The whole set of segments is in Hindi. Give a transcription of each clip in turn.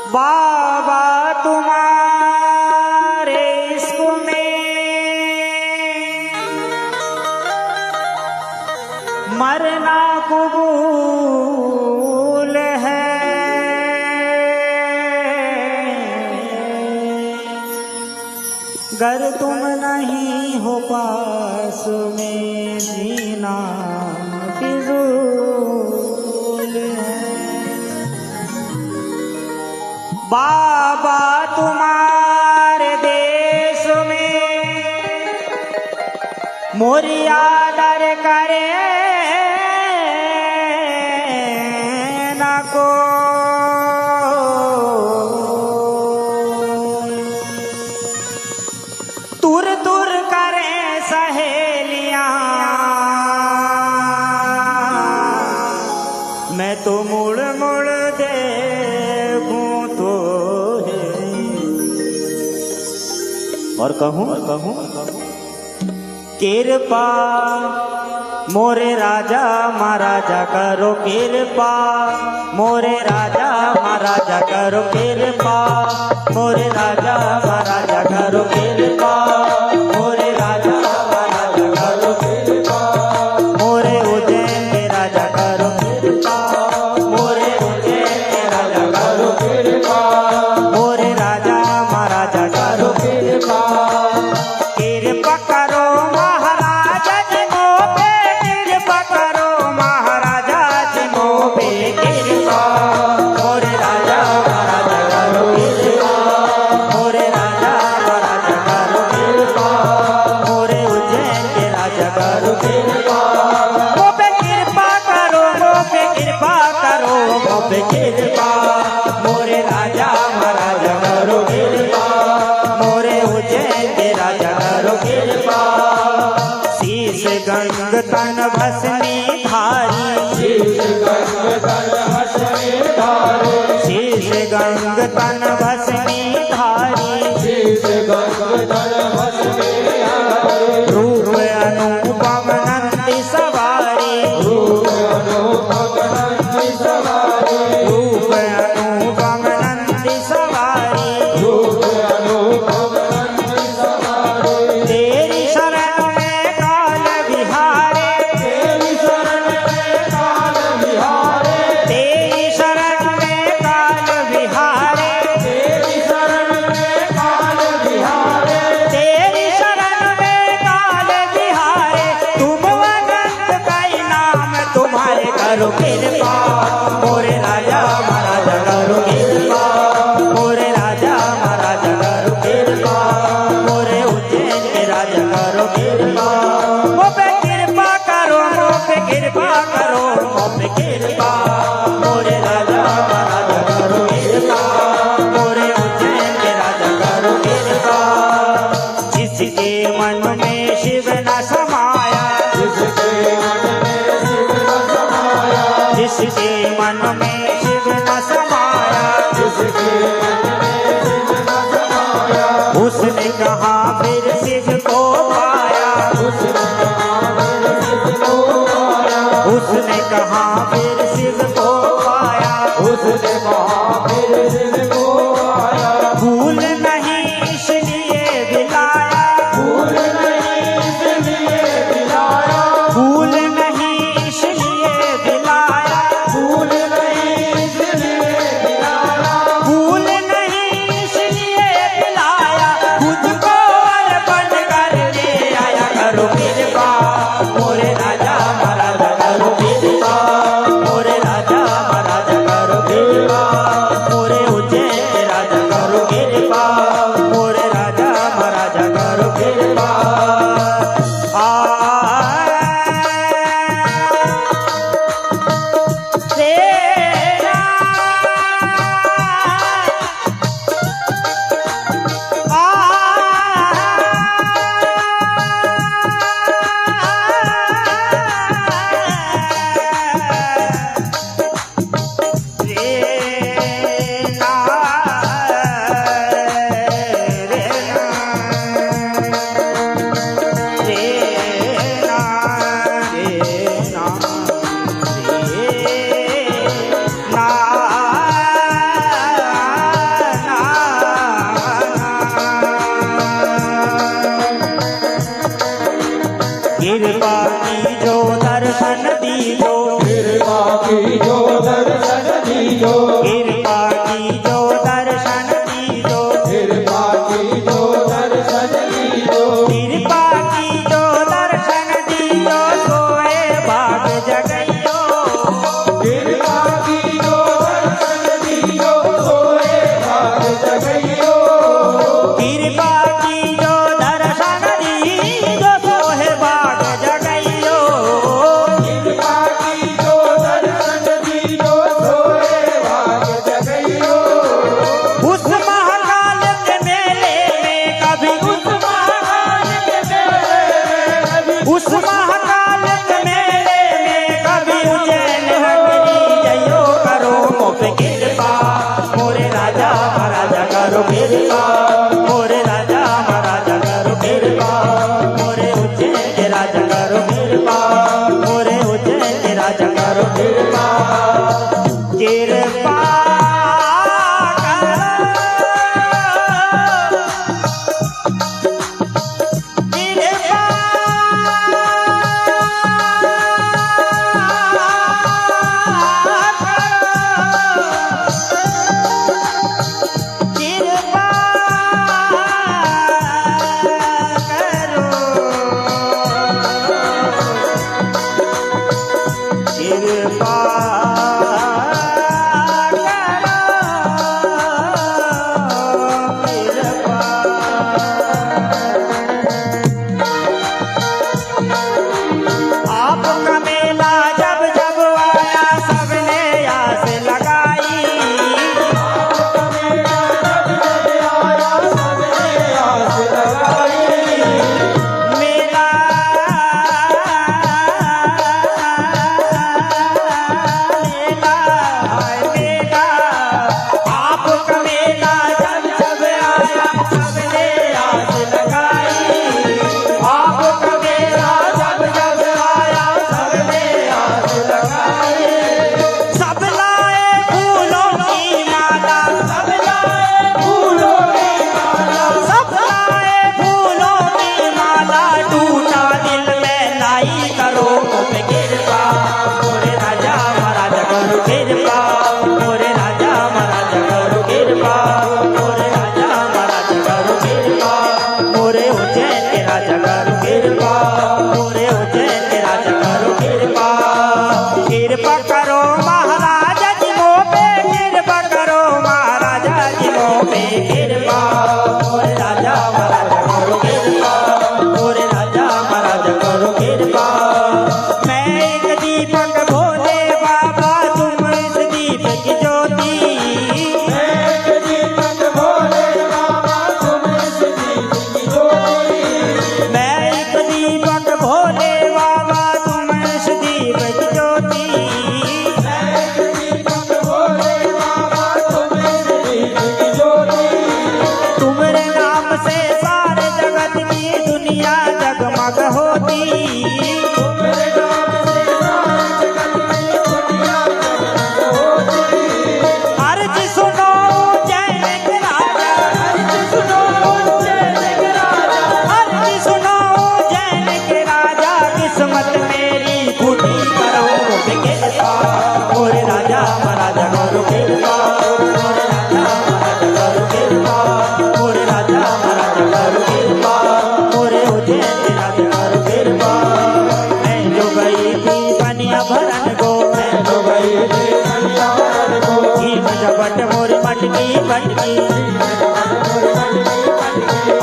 बाबा तुम्हारे इश्क में मरना कबूल है। गर तुम नहीं हो पास में जीना फिजूल है। बाबा तुम्हारे देश में मोरी आदर करे न को। तुर तुर करे सहेलियां मैं तो मुड़ मुड़ देखूं तो है। और कहूं कृपा मोरे राजा महाराजा करो कृपा। मोरे राजा महाराजा करो कृपा। मोरे राजा महाराजा करो कृपा। मोरे राजा महाराजा करो कृपा। मोरे उज्जैन के राजा करो कृपा। मोरे उज्जैन के राजा करो कृपा। मोरे राजा महाराजा करो कृपा। कृपा करो महाराजा जी मो पे। कृपा करो महाराजा जी मो पे कृपा। मोरे राजा महाराजा करो कृपा। मोरे राजा महाराजा करो कृपा। मोरे उज्जैन के राजा करो कृपा। मो पे कृपा करो मो पे कृपा करो मो पे कृपा। मोरे राजा महाराजा करो कृपा। मोरे उज्जैन के राजा करो कृपा। शीश गंग तन भस्मी धारी। शीश गंग तन भस्मी धारी। शीश गंग तन भस्मी धारी। शीश गंग तन भस्मी धारी। रूप अनुपम नंदी सवारी। रूप अनुपम नंदी सवारी। रूप अनुपम नंदी सवारी। रूप अनुपम नंदी सवारी। तेरी शरण में काल विहारे। तेरी शरण में काल विहारे। तेरी शरण में काल विहारे। तेरी शरण में काल विहारे। तेरी शरण में काल विहारे। तुम अनंत का नाम तुम्हारे करो कृपा। मोरे राजा महाराजा करो कृपा। मोरे राजा महाराजा करो कृपा। मोरे उज्जैन के राजा करो कृपा। मो पे कृपा करो मो पे कृपा करो मो पे कृपा। मोरे राजा महाराजा करो कृपा। मोरे उज्जैन के राजा करो कृपा। जिसके मन में शिव न समाया। जिसके मन में शिव न समाया। जिसके मन में शिव न समाया। जिसके मन में शिव न समाया। उसने कहा फिर शिव को पाया। उसने कहा फिर शिव को पाया। उसने कहा फिर शिव को पाया। उसने कहा फिर शिव को पाया। भूल नहीं इसलिए दिलाया। भूल नहीं इसलिए दिलाया। भूल नहीं इसलिए दिलाया। भूल नहीं इसलिए दिलाया। भूल राजा महाराजा करो कृपा, मोरे राजा महाराजा करो कृपा, मोरे उज्जैन के राजा करो कृपा, मोरे उज्जैन के राजा करो कृपा, कृपा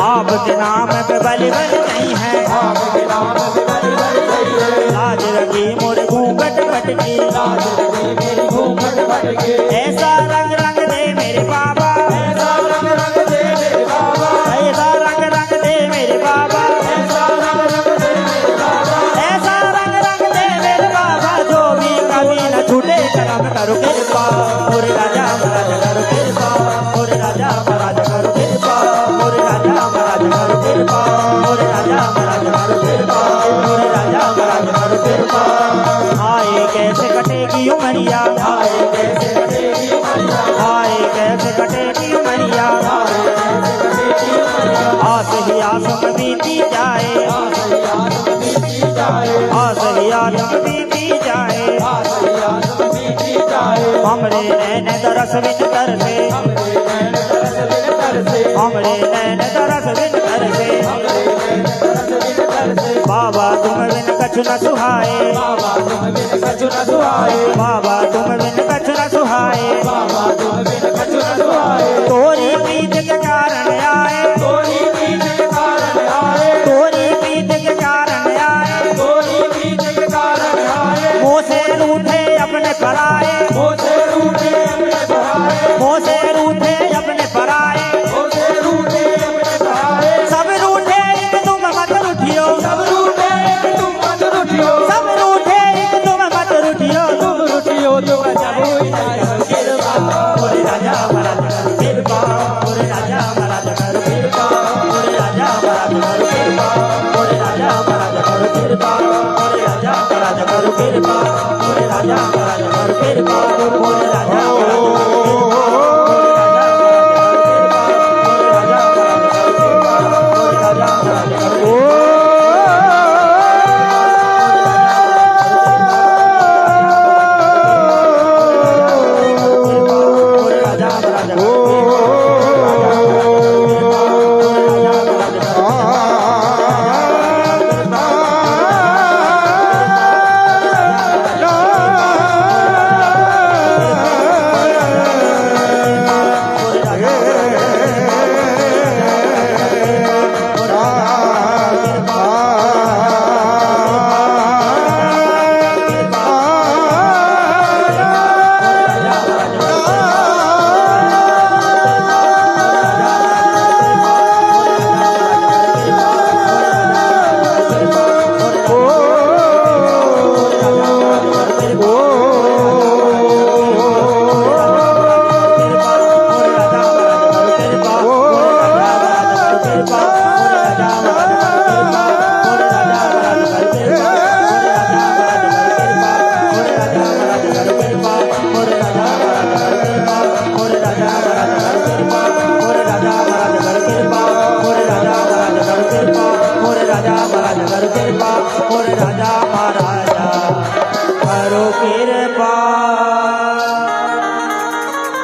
आपके नाम पे बलि बलि नहीं है, लाज रखी मोरे घूंघट भटकी, ऐसा रंग रंग दे मेरे बाबा, ऐसा रंग रंग दे मेरे बाबा, ऐसा रंग रंग दे मेरे बाबा, ऐसा रंग रंग दे मेरे बाबा, ऐसा रंग रंग दे मेरे बाबा, जो भी कभी न छूटे करम करो कृपा, मोरे राजा महाराजा करो कृपा, मोरे राजा महाराजा करो कृपा, मोरे राजा महाराजा करो कृपा, मोरे राजा महाराजा करो कृपा, मोरे राजा महाराजा करो कृपा। आए कैसे कटेगी उमरिया, आए कैसे कटेगी उमरिया, आए कैसे कटेगी उमरिया, आस ही आस में बीती जाए, आस ही आस में बीती जाए, हमरे नैन तरस बिन तरसे, हमरे नैन तरस बिन तरसे, बाबा तुम बिन कछु न सुहाए, बाबा तुम बिन कछु न सुहाए, बाबा तुम बिन कछु न सुहाए, बाबा तुम बिन कछु न सुहाए, तोरी प्रीत के कारण आए, तोरी प्रीत के कारण आए, तोरी प्रीत के कारण आए, तोरी प्रीत के कारण आए, मुँह से रूठे अपने पराए, मुँह से रूठे अपने पराए, मुँह से रूठे अपने पराए, मुँह से रूठे अपने पराए, सब रूठे एक तुम मत रूठियो, सब रूठे एक तुम मत रूठियो, सब रूठे एक तुम मत रूठियो, तुम रूठियो तो जब हुई जाए कृपा, मोरे राजा महाराजा कृपा मोरे राजा महाराजा करो कृपा मोरे राजा ओ